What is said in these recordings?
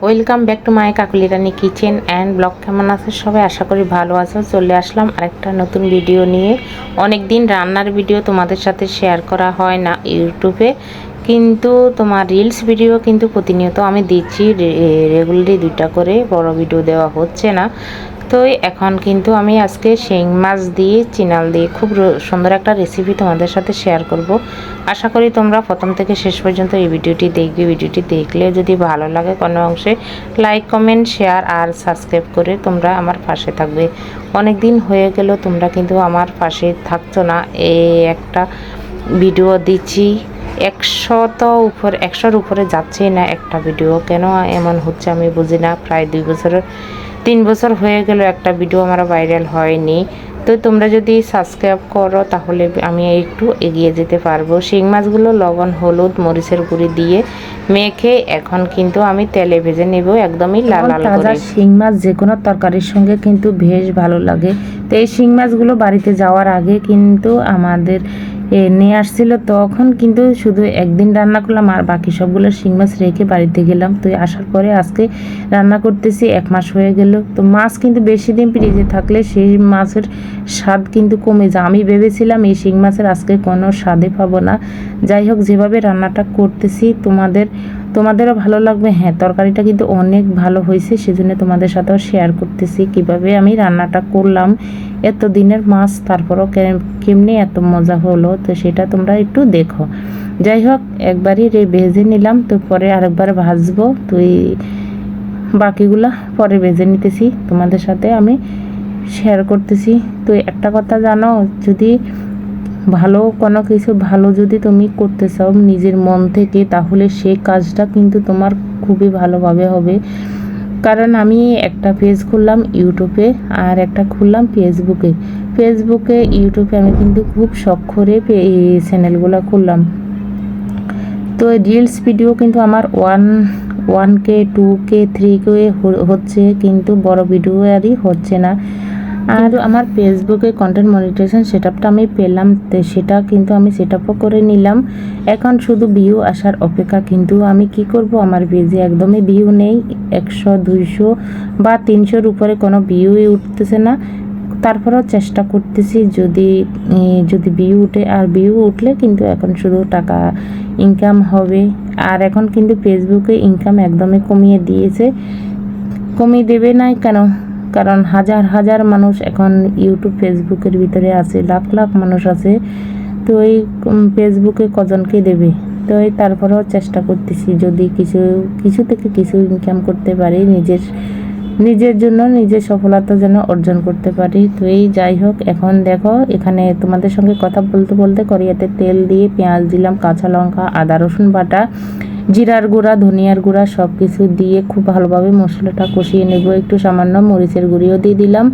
Welcome back to my Kakuli Rani kitchen and blog. কেমন আছে সবাই? আশা করি ভালো আছো। চলে আসলাম আরেকটা নতুন ভিডিও নিয়ে। অনেক দিন রান্নার ভিডিও তোমাদের সাথে শেয়ার করা হয় না ইউটিউবে, কিন্তু তোমার রিলস ভিডিও কিন্তু প্রতিনিয়ত আমি দিচ্ছি, রেগুলারলি 2টা করে, বড় ভিডিও দেওয়া হচ্ছে না। তো এখন কিন্তু আমি আজকে শিং মাছ দিয়ে চিনাল দিয়ে খুব সুন্দর একটা রেসিপি তোমাদের সাথে শেয়ার করব। আশা করি তোমরা প্রথম থেকে শেষ পর্যন্ত এই ভিডিওটি দেখবে। ভিডিওটি দেখলে যদি ভালো লাগে কোনো অংশে লাইক, কমেন্ট, শেয়ার আর সাবস্ক্রাইব করে তোমরা আমার পাশে থাকবে। অনেক দিন হয়ে গেল তোমরা কিন্তু আমার পাশে থাকছো না। এই একটা ভিডিও দিচ্ছি, 100-র উপরে যাচ্ছে না একটা ভিডিও। কেন এমন হচ্ছে আমি বুঝি না। প্রায় 3 বছর হয়ে গেল একটা ভিডিও আমার ভাইরাল হয়নি। তো তোমরা যদি সাবস্ক্রাইব করো তাহলে আমি একটু এগিয়ে যেতে পারবো। শিং মাছগুলো লবণ, হলুদ, মরিচের গুঁড়ি দিয়ে মেখে এখন কিন্তু আমি তেলে ভেজে নেব, একদমই লাল লাল করে। শিং মাছ যে কোনো তরকারির সঙ্গে কিন্তু বেশ ভালো লাগে। তো এই শিং মাছগুলো বাড়িতে যাওয়ার আগে কিন্তু আমাদের নিয়ে আসছিল, তখন কিন্তু শুধু একদিন রান্না করলাম আর বাকি সবগুলো শিং মাছ রেখে বাড়িতে গেলাম। তো আসার পরে আজকে রান্না করতেছি। 1 মাস হয়ে গেল। তো মাছ কিন্তু বেশি দিন ফ্রিজে থাকলে সেই মাছের স্বাদ কিন্তু কমে যায়। আমি ভেবেছিলাম এই শিং মাছের আজকে কোনো স্বাদে পাবো না। যাই হোক, যেভাবে রান্নাটা করতেছি তোমাদেরও ভালো লাগবে। হ্যাঁ, তরকারিটা কিন্তু অনেক ভালো হয়েছে, সেজন্য তোমাদের সাথেও শেয়ার করতেছি কিভাবে আমি রান্নাটা করলাম। এত দিনের মাছ, তারপরও কেমনি এত মজা হলো, তো সেটা তোমরা একটু দেখো। যাই হোক, একবারই ভেজে নিলাম, তো পরে আরেকবার ভাজবো। তো এই বাকিগুলা পরে ভেজে নিতেছি, তোমাদের সাথে আমি শেয়ার করতেছি। তো একটা কথা জানো, যদি কোনো কিছু ভালো যদি তুমি করতে চাও নিজের মন থেকে, তাহলে সেই কাজটা কিন্তু তোমার খুবই ভালোভাবে হবে। কারণ আমি একটা পেজ খুললাম ইউটিউবে আর একটা খুললাম ফেসবুকে ইউটিউবে আমি কিন্তু খুব শখ করে এই চ্যানেলগুলো খুললাম। তো রিলস ভিডিও কিন্তু আমার 1K 2K 3K হচ্ছে, কিন্তু বড় ভিডিও আরই হচ্ছে না। আর আমার ফেসবুকে কন্টেন্ট মনিটাইজেশন সেটআপটা আমি পেলাম, তো সেটা কিন্তু আমি সেটআপও করে নিলাম। এখন শুধু ভিউ আসার অপেক্ষা। কিন্তু আমি কি করব, আমার পেজে একদমই ভিউ নেই। 100, 200 বা 300-র উপরে কোনো ভিউই উঠতেছে না। তারপরেও চেষ্টা করতেছি যদি ভিউ উঠে, আর ভিউ উঠলে কিন্তু এখন শুধু টাকা ইনকাম হবে। আর এখন কিন্তু ফেসবুকে ইনকাম একদমই কমিয়ে দিয়েছে। কমিয়ে দেবে না কেন? কারণ হাজার হাজার মানুষ এখন ইউটিউব ফেসবুকের ভিতরে আছে, লাখ লাখ মানুষ আছে। তো এই ফেসবুকে কজনকে দেবে? তো এই তারপরেও চেষ্টা করতেছি, যদি কিছু থেকে কিছু ইনকাম করতে পারি, নিজের জন্য নিজের সফলতা যেন অর্জন করতে পারি। তো এই যাই হোক, এখন দেখো এখানে তোমাদের সঙ্গে কথা বলতে বলতে কড়াইতে তেল দিয়ে পেঁয়াজ দিলাম, কাঁচা লঙ্কা, আদা রসুন বাটা, জিরার গুঁড়া, ধনিয়ার গুঁড়া সব কিছু দিয়ে খুব ভালোভাবে মশলাটা কষিয়ে নেব। একটু সামান্য মরিচের গুঁড়িও দিয়ে দিলাম।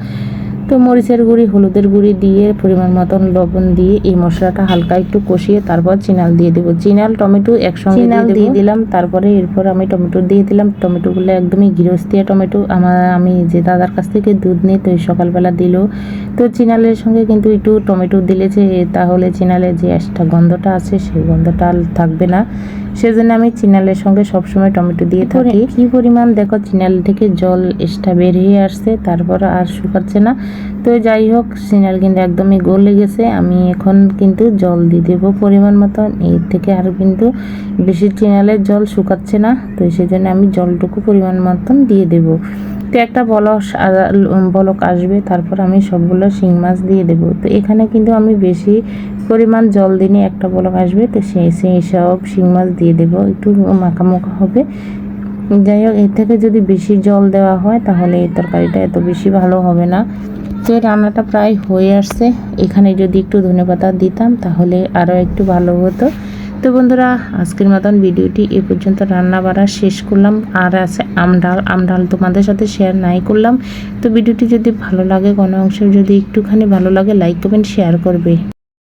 তো মরিচের গুঁড়ি, হলুদের গুঁড়ি দিয়ে পরিমাণ মতন লবণ দিয়ে এই মশলাটা হালকা একটু কষিয়ে তারপর চিনাল দিয়ে দেবো। চিনাল, টমেটো একসঙ্গে দিয়ে দিলাম। তারপরে এরপর আমি টমেটো দিয়ে দিলাম। টমেটোগুলো একদমই গৃহস্থিয়া টমেটো। আমি যে দাদার কাছ থেকে দুধ নিই, তো সকালবেলা দিল। তো চিনালের সঙ্গে কিন্তু একটু টমেটো দিলে তাহলে চিনালের যে একটা গন্ধটা আছে সেই গন্ধটা থাকবে না। সেজন্য আমি চিনালের সঙ্গে সবসময় টমেটো দিয়ে থাকি। কি পরিমাণ দেখো চিনাল থেকে জল বেরিয়ে আসছে, তারপর আর শুকাচ্ছে না। তো যাই হোক, চিনাল কিন্তু একদমই গলে গেছে। আমি এখন কিন্তু জল দিয়ে দেবো পরিমাণ মতন। এর থেকে আর কিন্তু বেশি চিনালের জল শুকাচ্ছে না, তো সেজন্য আমি জলটুকু পরিমাণ মতন দিয়ে দেবো। তো একটা বলক আসবে, তারপর আমি সবগুলো শিং মাছ দিয়ে দেবো। তো এখানে কিন্তু আমি বেশি পরিমাণ জল দিনে একটা বলক আসবে, তো সেই সব শিং মাছ দিয়ে দেবো। একটু মাখা হবে। যাই হোক, এর থেকে যদি বেশি জল দেওয়া হয় তাহলে এই তরকারিটা এত বেশি ভালো হবে না। তো রান্নাটা প্রায় হয়ে আসছে। এখানে যদি একটু ধনেপাতা দিতাম তাহলে আরও একটু ভালো হতো। তো বন্ধুরা, আজকের মতন ভিডিওটি এ পর্যন্ত রান্না বাড়া শেষ করলাম। আর আছে আমডাল তোমাদের সাথে শেয়ার নাই করলাম। তো ভিডিওটি যদি ভালো লাগে, কোনো অংশ যদি একটুখানি ভালো লাগে, লাইক কমেন্ট শেয়ার করবে।